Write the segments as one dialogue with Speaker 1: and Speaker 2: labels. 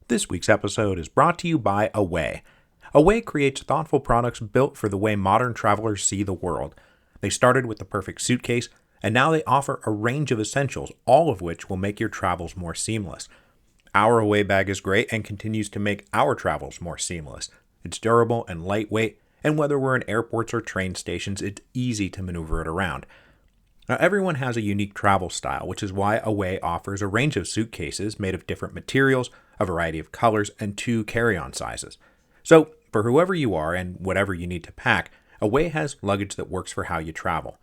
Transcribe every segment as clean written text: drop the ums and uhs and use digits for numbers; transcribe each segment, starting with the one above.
Speaker 1: This week's episode is brought to you by Away. Away creates thoughtful products built for the way modern travelers see the world. They started with the perfect suitcase, and now they offer a range of essentials, all of which will make your travels more seamless. Our Away bag is great and continues to make our travels more seamless. It's durable and lightweight, and whether we're in airports or train stations, it's easy to maneuver it around. Now, everyone has a unique travel style, which is why Away offers a range of suitcases made of different materials, a variety of colors, and 2 carry-on sizes. So, for whoever you are and whatever you need to pack, Away has luggage that works for how you travel.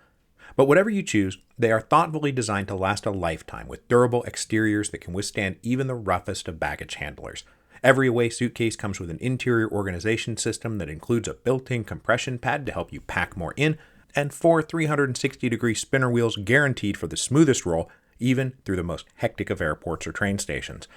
Speaker 1: But whatever you choose, they are thoughtfully designed to last a lifetime with durable exteriors that can withstand even the roughest of baggage handlers. Every Away suitcase comes with an interior organization system that includes a built-in compression pad to help you pack more in, and 4 360-degree spinner wheels guaranteed for the smoothest roll, even through the most hectic of airports or train stations.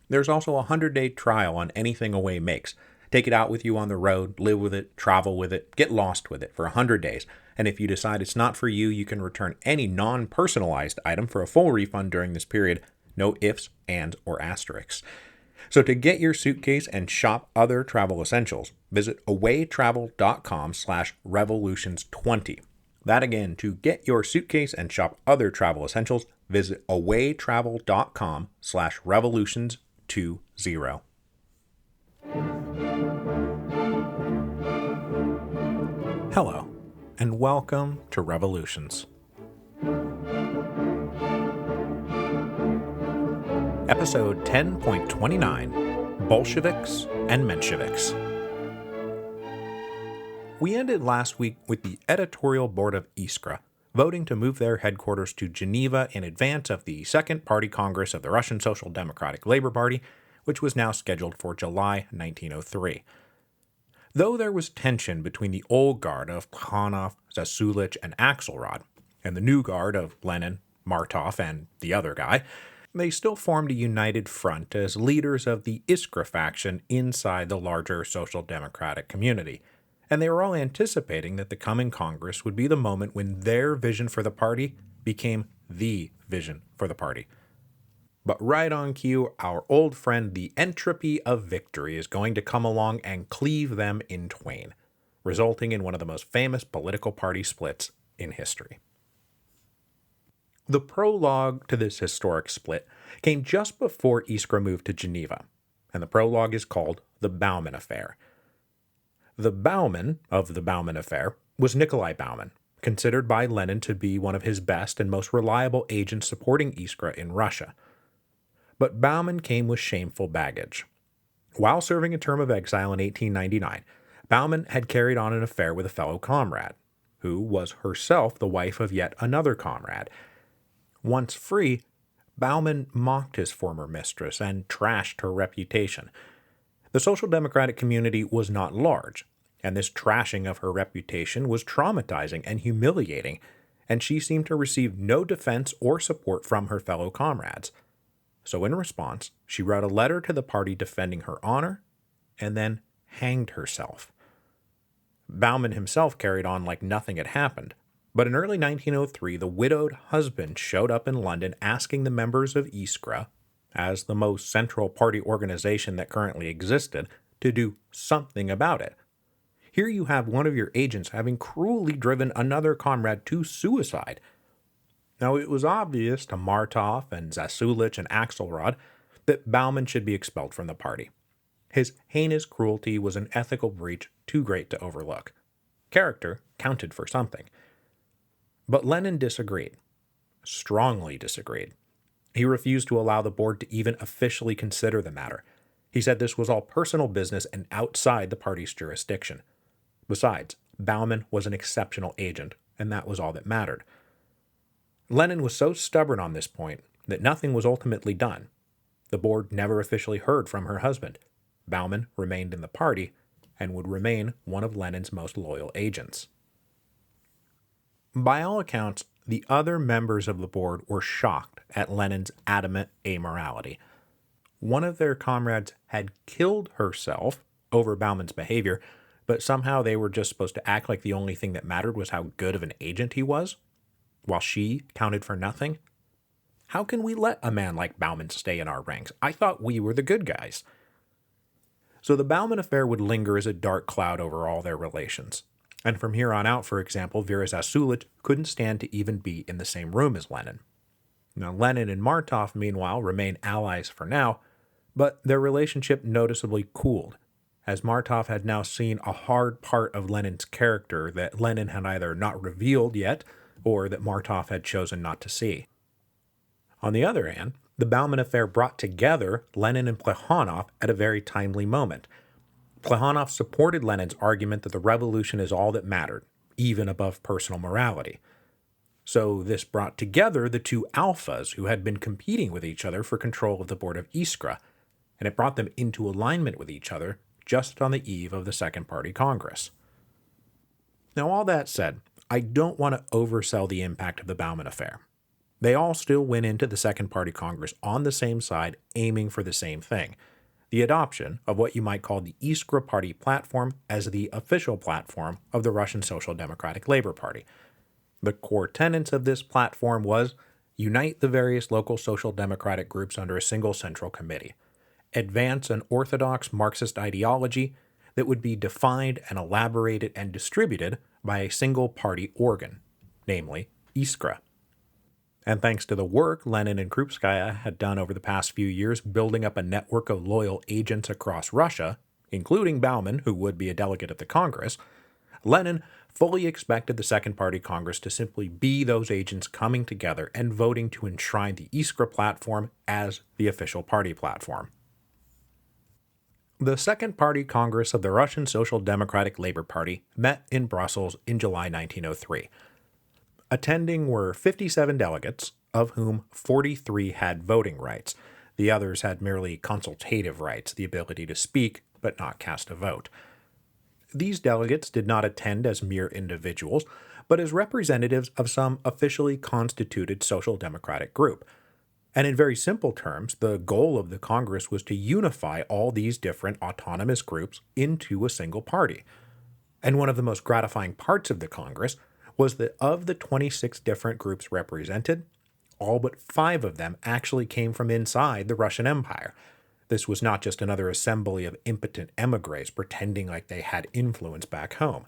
Speaker 1: There's also a 100-day trial on anything Away makes. Take it out with you on the road, live with it, travel with it, get lost with it for 100 days. And if you decide it's not for you, you can return any non-personalized item for a full refund during this period. No ifs, ands, or asterisks. So to get your suitcase and shop other travel essentials, visit awaytravel.com/revolutions20. That again, to get your suitcase and shop other travel essentials, visit awaytravel.com/revolutions20. Hello, and welcome to Revolutions. Episode 10.29, Bolsheviks and Mensheviks. We ended last week with the editorial board of Iskra voting to move their headquarters to Geneva in advance of the Second Party Congress of the Russian Social Democratic Labor Party, which was now scheduled for July 1903. Though there was tension between the old guard of Plekhanov, Zasulich, and Axelrod, and the new guard of Lenin, Martov, and the other guy, they still formed a united front as leaders of the Iskra faction inside the larger social democratic community, and they were all anticipating that the coming Congress would be the moment when their vision for the party became the vision for the party. But right on cue, our old friend the entropy of victory is going to come along and cleave them in twain, resulting in one of the most famous political party splits in history. The prologue to this historic split came just before Iskra moved to Geneva, and the prologue is called the Bauman Affair. The Bauman of the Bauman Affair was Nikolai Bauman, considered by Lenin to be one of his best and most reliable agents supporting Iskra in Russia. But Bauman came with shameful baggage. While serving a term of exile in 1899, Bauman had carried on an affair with a fellow comrade, who was herself the wife of yet another comrade. Once free, Bauman mocked his former mistress and trashed her reputation. The social democratic community was not large, and this trashing of her reputation was traumatizing and humiliating, and she seemed to receive no defense or support from her fellow comrades. So in response, she wrote a letter to the party defending her honor, and then hanged herself. Bauman himself carried on like nothing had happened, but in early 1903, the widowed husband showed up in London asking the members of Iskra, as the most central party organization that currently existed, to do something about it. Here you have one of your agents having cruelly driven another comrade to suicide. Now, it was obvious to Martov and Zasulich and Axelrod that Bauman should be expelled from the party. His heinous cruelty was an ethical breach too great to overlook. Character counted for something. But Lenin disagreed. Strongly disagreed. He refused to allow the board to even officially consider the matter. He said this was all personal business and outside the party's jurisdiction. Besides, Bauman was an exceptional agent, and that was all that mattered. Lenin was so stubborn on this point that nothing was ultimately done. The board never officially heard from her husband. Bauman remained in the party and would remain one of Lenin's most loyal agents. By all accounts, the other members of the board were shocked at Lenin's adamant amorality. One of their comrades had killed herself over Bauman's behavior, but somehow they were just supposed to act like the only thing that mattered was how good of an agent he was, while she counted for nothing? How can we let a man like Bauman stay in our ranks? I thought we were the good guys. So the Bauman affair would linger as a dark cloud over all their relations. And from here on out, for example, Vera Zasulich couldn't stand to even be in the same room as Lenin. Now, Lenin and Martov, meanwhile, remain allies for now, but their relationship noticeably cooled, as Martov had now seen a hard part of Lenin's character that Lenin had either not revealed yet, or that Martov had chosen not to see. On the other hand, the Bauman affair brought together Lenin and Plekhanov at a very timely moment. Plekhanov supported Lenin's argument that the revolution is all that mattered, even above personal morality. So this brought together the two alphas who had been competing with each other for control of the board of Iskra, and it brought them into alignment with each other just on the eve of the Second Party Congress. Now, all that said, I don't want to oversell the impact of the Bauman affair. They all still went into the Second Party Congress on the same side, aiming for the same thing: the adoption of what you might call the Iskra Party platform as the official platform of the Russian Social Democratic Labor Party. The core tenets of this platform was unite the various local social democratic groups under a single central committee, advance an orthodox Marxist ideology that would be defined and elaborated and distributed by a single party organ, namely Iskra. And thanks to the work Lenin and Krupskaya had done over the past few years building up a network of loyal agents across Russia, including Bauman, who would be a delegate at the Congress, Lenin fully expected the Second Party Congress to simply be those agents coming together and voting to enshrine the Iskra platform as the official party platform. The Second Party Congress of the Russian Social Democratic Labor Party met in Brussels in July 1903. Attending were 57 delegates, of whom 43 had voting rights. The others had merely consultative rights, the ability to speak but not cast a vote. These delegates did not attend as mere individuals, but as representatives of some officially constituted social democratic group. And in very simple terms, the goal of the Congress was to unify all these different autonomous groups into a single party. And one of the most gratifying parts of the Congress was that of the 26 different groups represented, all but 5 of them actually came from inside the Russian Empire. This was not just another assembly of impotent emigres pretending like they had influence back home.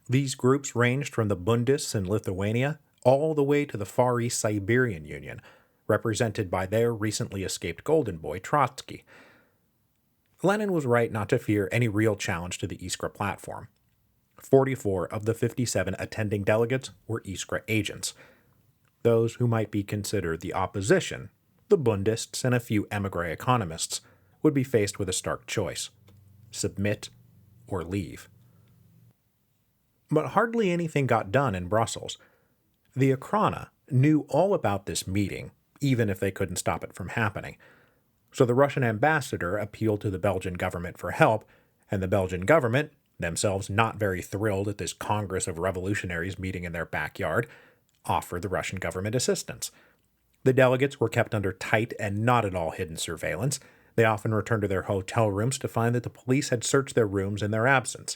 Speaker 1: These groups ranged from the Bundists in Lithuania all the way to the Far East Siberian Union, represented by their recently escaped golden boy Trotsky. Lenin was right not to fear any real challenge to the Iskra platform. 44 of the 57 attending delegates were Iskra agents. Those who might be considered the opposition, the Bundists and a few emigre economists, would be faced with a stark choice: submit or leave. But hardly anything got done in Brussels. The Okhrana knew all about this meeting, even if they couldn't stop it from happening. So the Russian ambassador appealed to the Belgian government for help, and the Belgian government, themselves not very thrilled at this Congress of revolutionaries meeting in their backyard, offered the Russian government assistance. The delegates were kept under tight and not at all hidden surveillance. They often returned to their hotel rooms to find that the police had searched their rooms in their absence.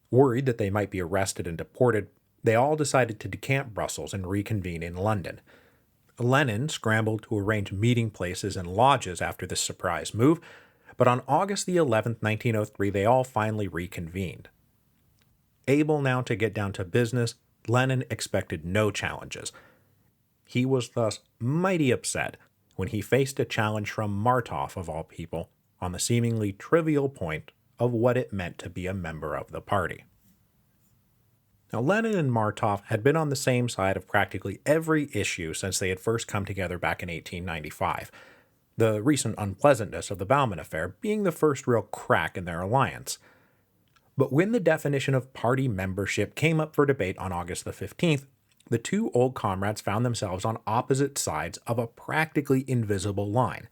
Speaker 1: Worried that they might be arrested and deported, they all decided to decamp Brussels and reconvene in London. Lenin scrambled to arrange meeting places and lodges after this surprise move, but on August the 11th, 1903, they all finally reconvened. Able now to get down to business, Lenin expected no challenges. He was thus mighty upset when he faced a challenge from Martov, of all people, on the seemingly trivial point of what it meant to be a member of the party. Now, Lenin and Martov had been on the same side of practically every issue since they had first come together back in 1895. The recent unpleasantness of the Bauman affair being the first real crack in their alliance. But when the definition of party membership came up for debate on August the 15th, the two old comrades found themselves on opposite sides of a practically invisible line.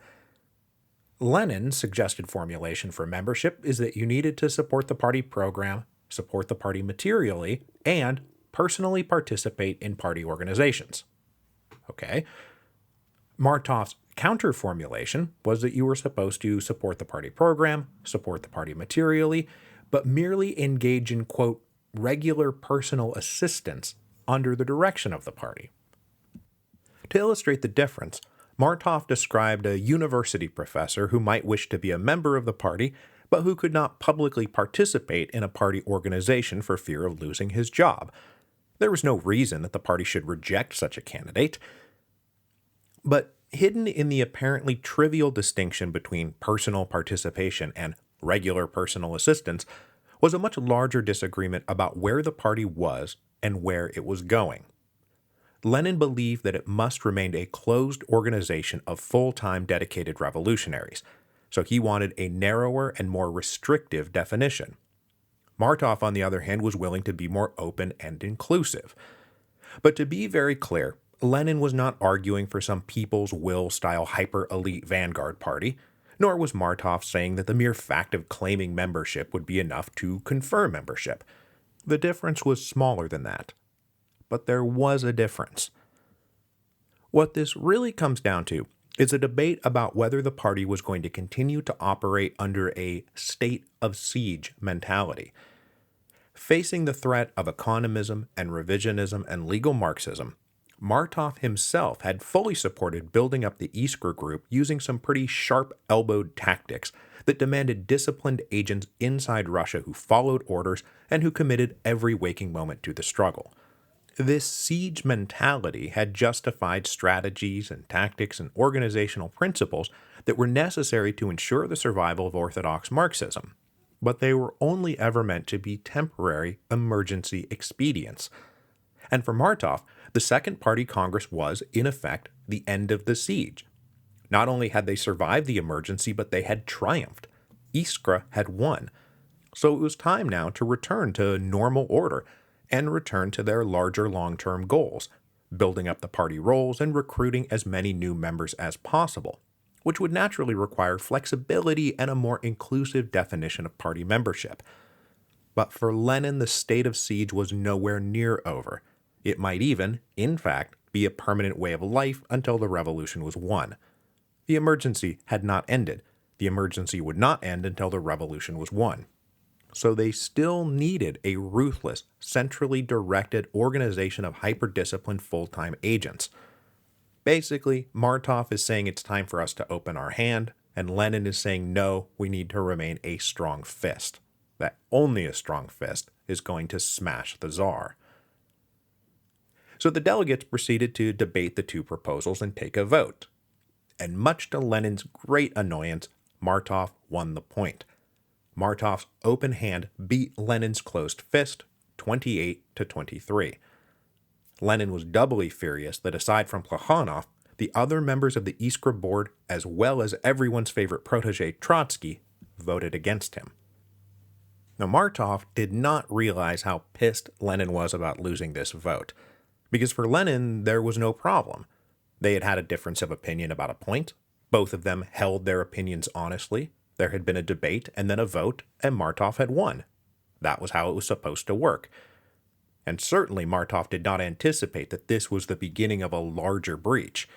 Speaker 1: Lenin's suggested formulation for membership is that you needed to support the party program, support the party materially, and personally participate in party organizations. Okay. Martov's counter-formulation was that you were supposed to support the party program, support the party materially, but merely engage in, quote, regular personal assistance under the direction of the party. To illustrate the difference, Martov described a university professor who might wish to be a member of the party, but who could not publicly participate in a party organization for fear of losing his job. There was no reason that the party should reject such a candidate. But hidden in the apparently trivial distinction between personal participation and regular personal assistance was a much larger disagreement about where the party was and where it was going. Lenin believed that it must remain a closed organization of full-time dedicated revolutionaries, so he wanted a narrower and more restrictive definition. Martov, on the other hand, was willing to be more open and inclusive. But to be very clear, Lenin was not arguing for some people's will-style hyper-elite vanguard party, nor was Martov saying that the mere fact of claiming membership would be enough to confer membership. The difference was smaller than that. But there was a difference. What this really comes down to is a debate about whether the party was going to continue to operate under a state of siege mentality. Facing the threat of economism and revisionism and legal Marxism, Martov himself had fully supported building up the Iskra group using some pretty sharp-elbowed tactics that demanded disciplined agents inside Russia who followed orders and who committed every waking moment to the struggle. This siege mentality had justified strategies and tactics and organizational principles that were necessary to ensure the survival of orthodox Marxism, but they were only ever meant to be temporary emergency expedients. And for Martov, the Second Party Congress was, in effect, the end of the siege. Not only had they survived the emergency, but they had triumphed. Iskra had won. So it was time now to return to normal order and return to their larger long-term goals, building up the party rolls and recruiting as many new members as possible, which would naturally require flexibility and a more inclusive definition of party membership. But for Lenin, the state of siege was nowhere near over. It might even, in fact, be a permanent way of life until the revolution was won. The emergency had not ended. The emergency would not end until the revolution was won. So they still needed a ruthless, centrally directed organization of hyper-disciplined full-time agents. Basically, Martov is saying it's time for us to open our hand, and Lenin is saying no, we need to remain a strong fist. That only a strong fist is going to smash the Tsar. So the delegates proceeded to debate the two proposals and take a vote. And much to Lenin's great annoyance, Martov won the point. Martov's open hand beat Lenin's closed fist 28-23. Lenin was doubly furious that aside from Plekhanov, the other members of the Iskra board, as well as everyone's favorite protege Trotsky, voted against him. Now Martov did not realize how pissed Lenin was about losing this vote, because for Lenin there was no problem. They had had a difference of opinion about a point, both of them held their opinions honestly, there had been a debate and then a vote, and Martov had won. That was how it was supposed to work. And certainly Martov did not anticipate that this was the beginning of a larger breach,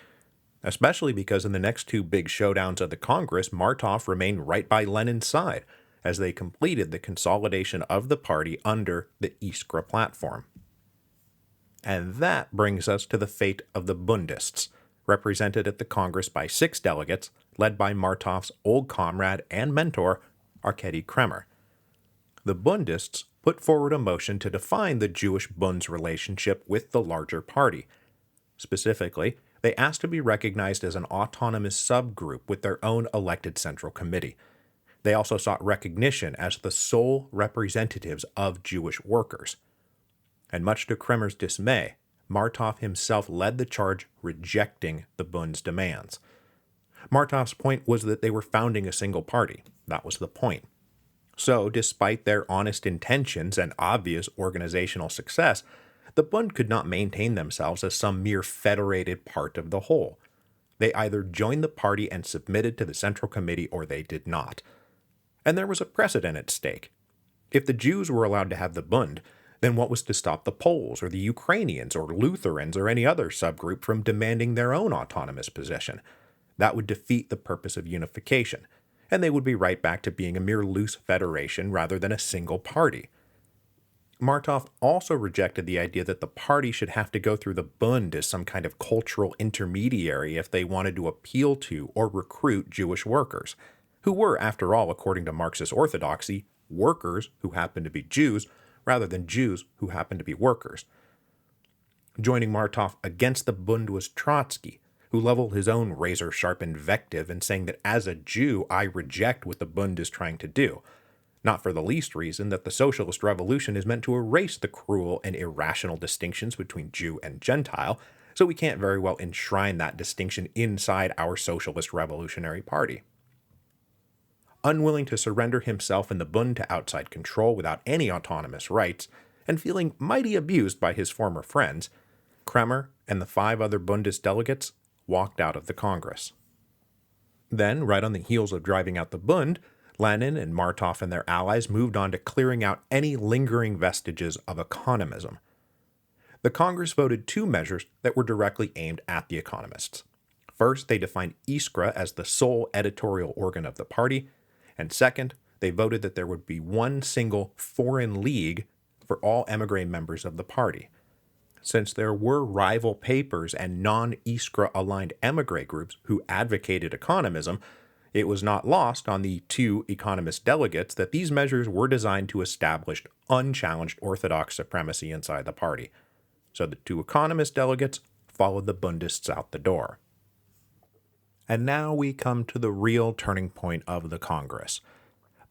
Speaker 1: especially because in the next two big showdowns of the Congress, Martov remained right by Lenin's side as they completed the consolidation of the party under the Iskra platform. And that brings us to the fate of the Bundists, represented at the Congress by 6 delegates, led by Martov's old comrade and mentor, Arkady Kremer. The Bundists put forward a motion to define the Jewish Bund's relationship with the larger party. Specifically, they asked to be recognized as an autonomous subgroup with their own elected central committee. They also sought recognition as the sole representatives of Jewish workers. And much to Kremer's dismay, Martov himself led the charge rejecting the Bund's demands. Martov's point was that they were founding a single party. That was the point. So, despite their honest intentions and obvious organizational success, the Bund could not maintain themselves as some mere federated part of the whole. They either joined the party and submitted to the Central Committee or they did not. And there was a precedent at stake. If the Jews were allowed to have the Bund, then what was to stop the Poles or the Ukrainians or Lutherans or any other subgroup from demanding their own autonomous position? That would defeat the purpose of unification, and they would be right back to being a mere loose federation rather than a single party. Martov also rejected the idea that the party should have to go through the Bund as some kind of cultural intermediary if they wanted to appeal to or recruit Jewish workers. who were, after all, according to Marxist orthodoxy, workers who happened to be Jews, rather than Jews who happened to be workers. Joining Martov against the Bund was Trotsky, who leveled his own razor-sharp invective in saying that as a Jew, I reject what the Bund is trying to do, not for the least reason that the socialist revolution is meant to erase the cruel and irrational distinctions between Jew and Gentile, so we can't very well enshrine that distinction inside our socialist revolutionary party. Unwilling to surrender himself and the Bund to outside control without any autonomous rights, and feeling mighty abused by his former friends, Kremer and the 5 other Bundist delegates walked out of the Congress. Then, right on the heels of driving out the Bund, Lenin and Martov and their allies moved on to clearing out any lingering vestiges of economism. The Congress voted 2 measures that were directly aimed at the economists. First, they defined Iskra as the sole editorial organ of the party, and second, they voted that there would be one single foreign league for all émigré members of the party. Since there were rival papers and non-Iskra-aligned émigré groups who advocated economism, it was not lost on the 2 economist delegates that these measures were designed to establish unchallenged orthodox supremacy inside the party. So the 2 economist delegates followed the Bundists out the door. And now we come to the real turning point of the Congress.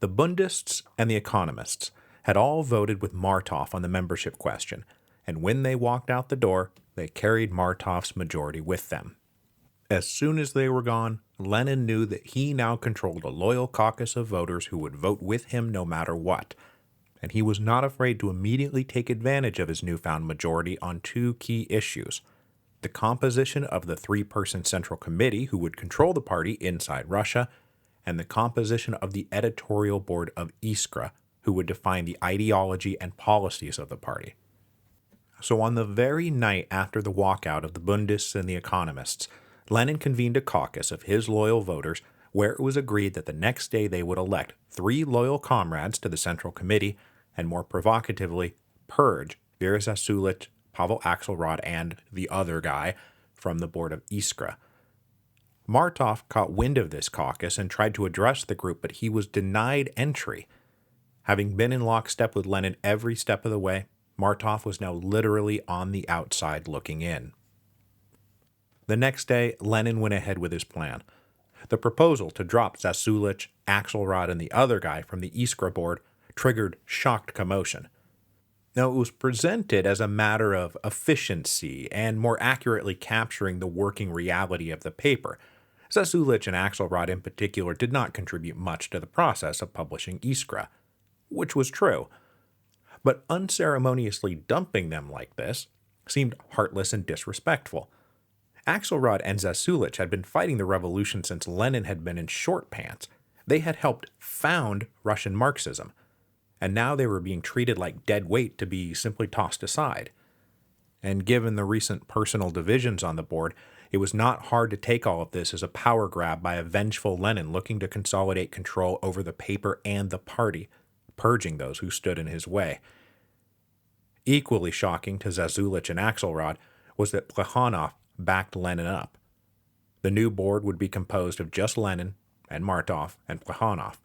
Speaker 1: The Bundists and the economists had all voted with Martov on the membership question, and when they walked out the door, they carried Martov's majority with them. As soon as they were gone, Lenin knew that he now controlled a loyal caucus of voters who would vote with him no matter what, and he was not afraid to immediately take advantage of his newfound majority on 2 key issues: the composition of the 3-person Central Committee who would control the party inside Russia, and the composition of the editorial board of Iskra, who would define the ideology and policies of the party. So on the very night after the walkout of the Bundists and the economists, Lenin convened a caucus of his loyal voters where it was agreed that the next day they would elect 3 loyal comrades to the Central Committee and, more provocatively, purge Vera Zasulich, Pavel Axelrod, and the other guy from the board of Iskra. Martov caught wind of this caucus and tried to address the group, but he was denied entry. Having been in lockstep with Lenin every step of the way, Martov was now literally on the outside looking in. The next day, Lenin went ahead with his plan. The proposal to drop Zasulich, Axelrod, and the other guy from the Iskra board triggered shocked commotion. Now, it was presented as a matter of efficiency and more accurately capturing the working reality of the paper. Zasulich and Axelrod in particular did not contribute much to the process of publishing Iskra, which was true. But unceremoniously dumping them like this seemed heartless and disrespectful. Axelrod and Zasulich had been fighting the revolution since Lenin had been in short pants. They had helped found Russian Marxism, and now they were being treated like dead weight to be simply tossed aside. And given the recent personal divisions on the board, it was not hard to take all of this as a power grab by a vengeful Lenin looking to consolidate control over the paper and the party, purging those who stood in his way. Equally shocking to Zasulich and Axelrod was that Plekhanov backed Lenin up. The new board would be composed of just Lenin and Martov and Plekhanov.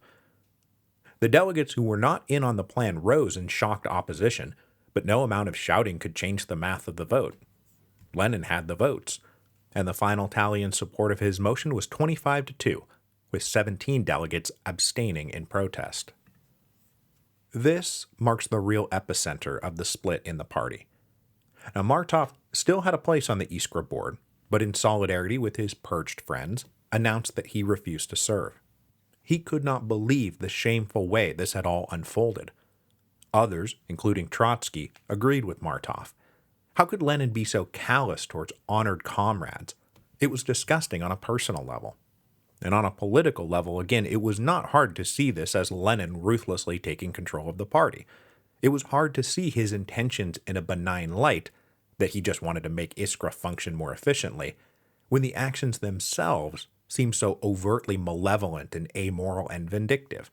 Speaker 1: The delegates who were not in on the plan rose in shocked opposition, but no amount of shouting could change the math of the vote. Lenin had the votes, and the final tally in support of his motion was 25-2, with 17 delegates abstaining in protest. This marks the real epicenter of the split in the party. Now, Martov still had a place on the Iskra board, but in solidarity with his purged friends, announced that he refused to serve. He could not believe the shameful way this had all unfolded. Others, including Trotsky, agreed with Martov. How could Lenin be so callous towards honored comrades? It was disgusting on a personal level. And on a political level, again, it was not hard to see this as Lenin ruthlessly taking control of the party. It was hard to see his intentions in a benign light, that he just wanted to make Iskra function more efficiently, when the actions themselves seemed so overtly malevolent and amoral and vindictive.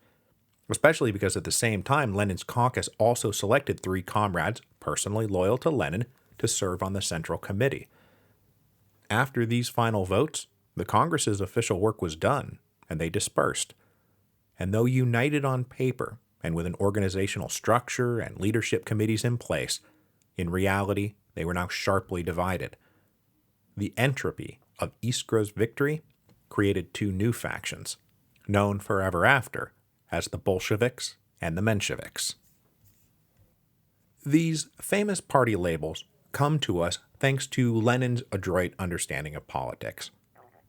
Speaker 1: Especially because at the same time, Lenin's caucus also selected 3 comrades personally loyal to Lenin to serve on the Central Committee. After these final votes, the Congress's official work was done, and they dispersed, And though united on paper and with an organizational structure and leadership committees in place, in reality they were now sharply divided. The entropy of Iskra's victory created two new factions, known forever after as the Bolsheviks and the Mensheviks. These famous party labels come to us thanks to Lenin's adroit understanding of politics.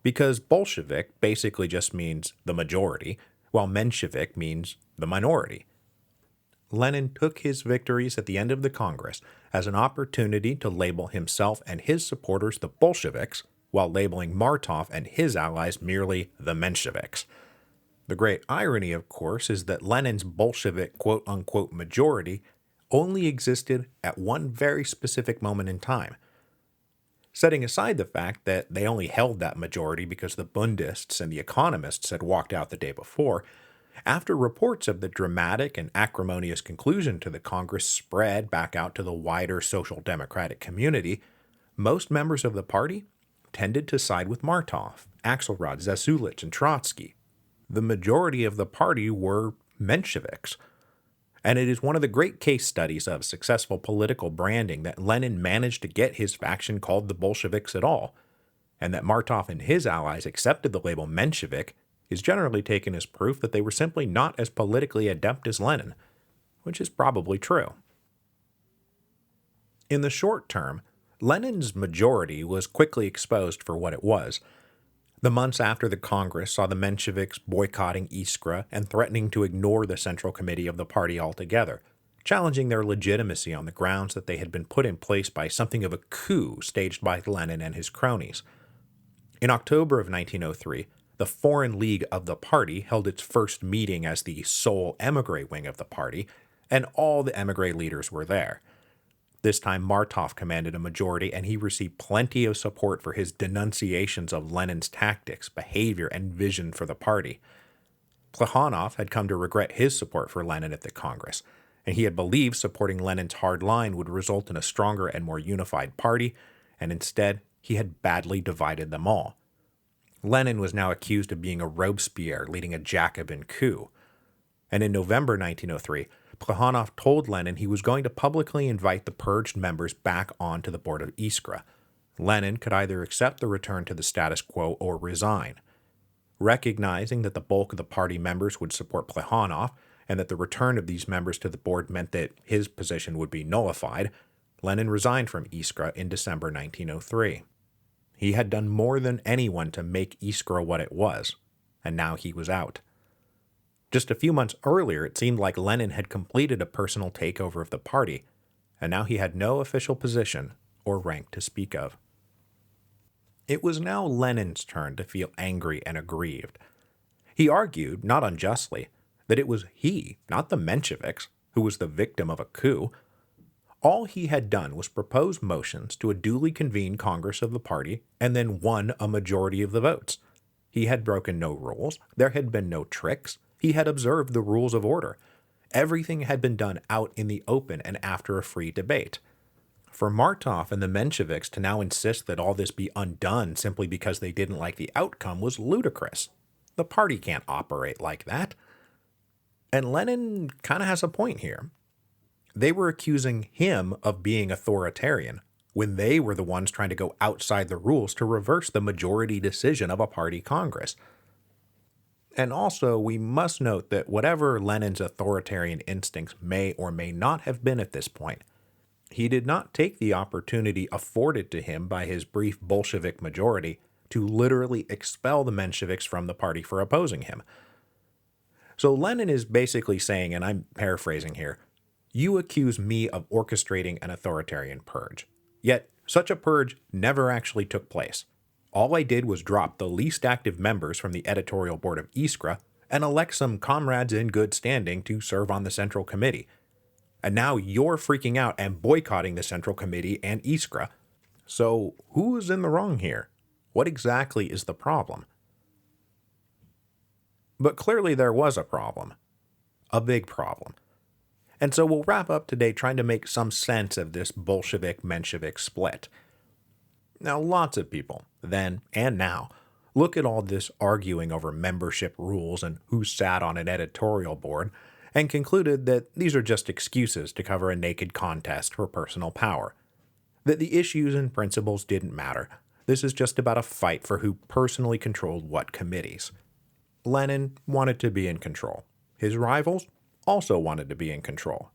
Speaker 1: Because Bolshevik basically just means the majority, while Menshevik means the minority. Lenin took his victories at the end of the Congress as an opportunity to label himself and his supporters the Bolsheviks, while labeling Martov and his allies merely the Mensheviks. The great irony, of course, is that Lenin's Bolshevik quote-unquote majority only existed at one very specific moment in time. Setting aside the fact that they only held that majority because the Bundists and the economists had walked out the day before, after reports of the dramatic and acrimonious conclusion to the Congress spread back out to the wider social democratic community, most members of the party tended to side with Martov, Axelrod, Zasulich, and Trotsky. The majority of the party were Mensheviks. And it is one of the great case studies of successful political branding that Lenin managed to get his faction called the Bolsheviks at all, and that Martov and his allies accepted the label Menshevik is generally taken as proof that they were simply not as politically adept as Lenin, which is probably true. In the short term, Lenin's majority was quickly exposed for what it was. The months after the Congress saw the Mensheviks boycotting Iskra and threatening to ignore the Central Committee of the party altogether, challenging their legitimacy on the grounds that they had been put in place by something of a coup staged by Lenin and his cronies. In October of 1903, the Foreign League of the party held its first meeting as the sole émigré wing of the party, and all the émigré leaders were there. This time Martov commanded a majority, and he received plenty of support for his denunciations of Lenin's tactics, behavior, and vision for the party. Plekhanov had come to regret his support for Lenin at the Congress, and he had believed supporting Lenin's hard line would result in a stronger and more unified party, and instead he had badly divided them all. Lenin was now accused of being a Robespierre leading a Jacobin coup. And in November 1903, Plekhanov told Lenin he was going to publicly invite the purged members back onto the board of Iskra. Lenin could either accept the return to the status quo or resign. Recognizing that the bulk of the party members would support Plekhanov, and that the return of these members to the board meant that his position would be nullified, Lenin resigned from Iskra in December 1903. He had done more than anyone to make Iskra what it was, and now he was out. Just a few months earlier, it seemed like Lenin had completed a personal takeover of the party, and now he had no official position or rank to speak of. It was now Lenin's turn to feel angry and aggrieved. He argued, not unjustly, that it was he, not the Mensheviks, who was the victim of a coup. All he had done was propose motions to a duly convened Congress of the party and then won a majority of the votes. He had broken no rules, there had been no tricks, he had observed the rules of order. Everything had been done out in the open and after a free debate. For Martov and the Mensheviks to now insist that all this be undone simply because they didn't like the outcome was ludicrous. The party can't operate like that. And Lenin kind of has a point here. They were accusing him of being authoritarian, when they were the ones trying to go outside the rules to reverse the majority decision of a party Congress. And also, we must note that whatever Lenin's authoritarian instincts may or may not have been at this point, he did not take the opportunity afforded to him by his brief Bolshevik majority to literally expel the Mensheviks from the party for opposing him. So Lenin is basically saying, and I'm paraphrasing here, you accuse me of orchestrating an authoritarian purge. Yet, such a purge never actually took place. All I did was drop the least active members from the editorial board of Iskra and elect some comrades in good standing to serve on the Central Committee. And now you're freaking out and boycotting the Central Committee and Iskra. So who is in the wrong here? What exactly is the problem? But clearly there was a problem. A big problem. And so we'll wrap up today trying to make some sense of this Bolshevik-Menshevik split. Now, lots of people, then and now, look at all this arguing over membership rules and who sat on an editorial board, and concluded that these are just excuses to cover a naked contest for personal power. That the issues and principles didn't matter. This is just about a fight for who personally controlled what committees. Lenin wanted to be in control. His rivals also wanted to be in control.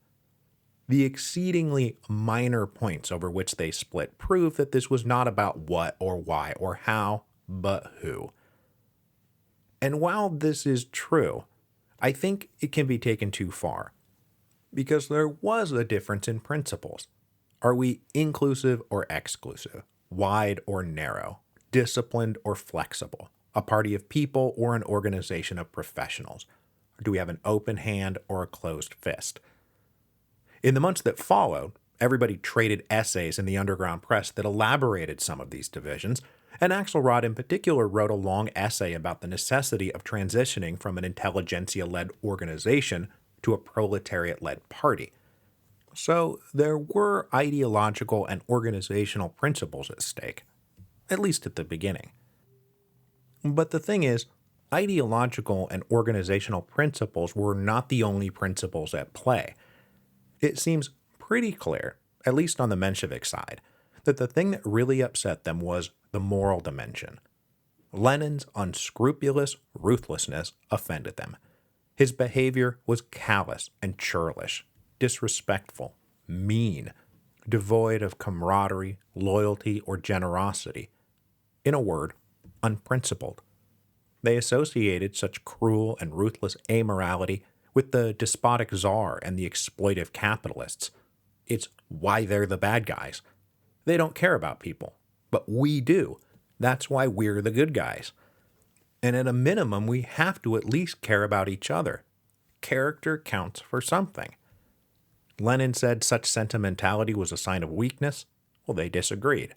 Speaker 1: The exceedingly minor points over which they split prove that this was not about what or why or how, but who. And while this is true, I think it can be taken too far, because there was a difference in principles. Are we inclusive or exclusive, wide or narrow, disciplined or flexible, a party of people or an organization of professionals? Or do we have an open hand or a closed fist? In the months that followed, everybody traded essays in the underground press that elaborated some of these divisions, and Axelrod in particular wrote a long essay about the necessity of transitioning from an intelligentsia-led organization to a proletariat-led party. So there were ideological and organizational principles at stake, at least at the beginning. But the thing is, ideological and organizational principles were not the only principles at play. It seems pretty clear, at least on the Menshevik side, that the thing that really upset them was the moral dimension. Lenin's unscrupulous ruthlessness offended them. His behavior was callous and churlish, disrespectful, mean, devoid of camaraderie, loyalty, or generosity. In a word, unprincipled. They associated such cruel and ruthless amorality with the despotic czar and the exploitive capitalists. It's why they're the bad guys. They don't care about people, but we do. That's why we're the good guys. And at a minimum, we have to at least care about each other. Character counts for something. Lenin said such sentimentality was a sign of weakness. Well, they disagreed.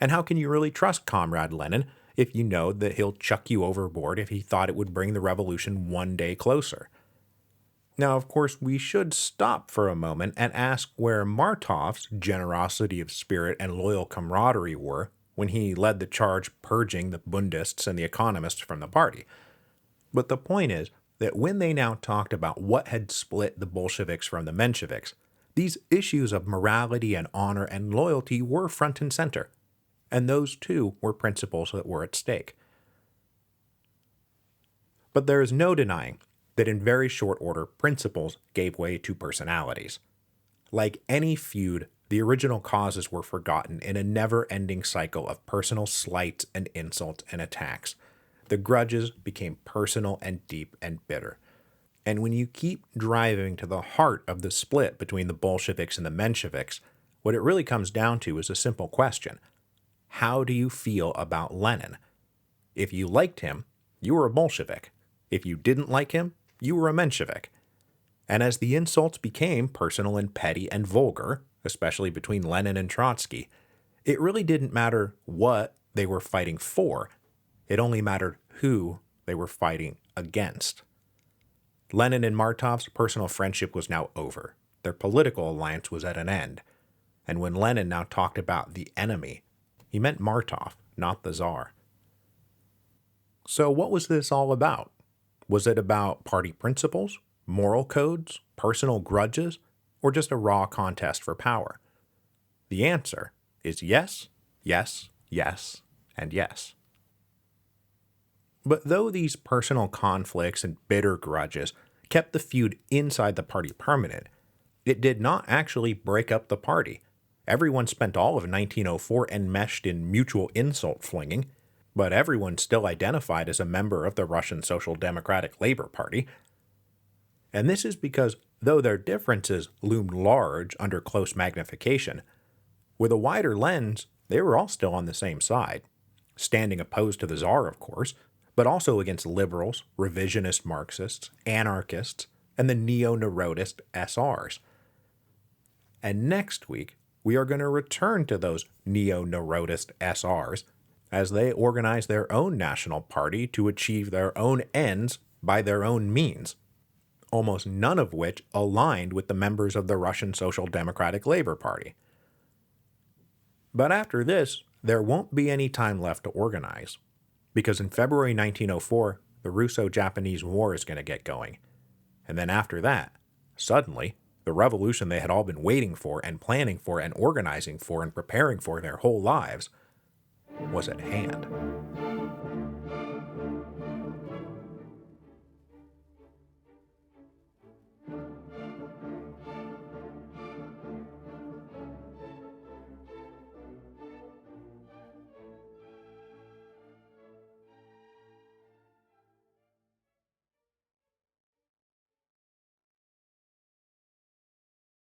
Speaker 1: And how can you really trust Comrade Lenin if you know that he'll chuck you overboard if he thought it would bring the revolution one day closer? Now, of course, we should stop for a moment and ask where Martov's generosity of spirit and loyal camaraderie were when he led the charge purging the Bundists and the economists from the party. But the point is that when they now talked about what had split the Bolsheviks from the Mensheviks, these issues of morality and honor and loyalty were front and center, and those too were principles that were at stake. But there is no denying that in very short order, principles gave way to personalities. Like any feud, the original causes were forgotten in a never-ending cycle of personal slights and insults and attacks. The grudges became personal and deep and bitter. And when you keep driving to the heart of the split between the Bolsheviks and the Mensheviks, what it really comes down to is a simple question. How do you feel about Lenin? If you liked him, you were a Bolshevik. If you didn't like him, you were a Menshevik. And as the insults became personal and petty and vulgar, especially between Lenin and Trotsky, it really didn't matter what they were fighting for. It only mattered who they were fighting against. Lenin and Martov's personal friendship was now over. Their political alliance was at an end. And when Lenin now talked about the enemy, he meant Martov, not the Tsar. So what was this all about? Was it about party principles, moral codes, personal grudges, or just a raw contest for power? The answer is yes, yes, yes, and yes. But though these personal conflicts and bitter grudges kept the feud inside the party permanent, it did not actually break up the party. Everyone spent all of 1904 enmeshed in mutual insult flinging, but everyone still identified as a member of the Russian Social Democratic Labor Party. And this is because, though their differences loomed large under close magnification, with a wider lens, they were all still on the same side, standing opposed to the Tsar, of course, but also against liberals, revisionist Marxists, anarchists, and the neo-Narodist SRs. And next week, we are going to return to those neo-Narodist SRs as they organize their own national party to achieve their own ends by their own means, almost none of which aligned with the members of the Russian Social Democratic Labor Party. But after this, there won't be any time left to organize. because in February 1904, the Russo-Japanese War is going to get going. And then after that, suddenly, the revolution they had all been waiting for and planning for and organizing for and preparing for their whole lives was at hand.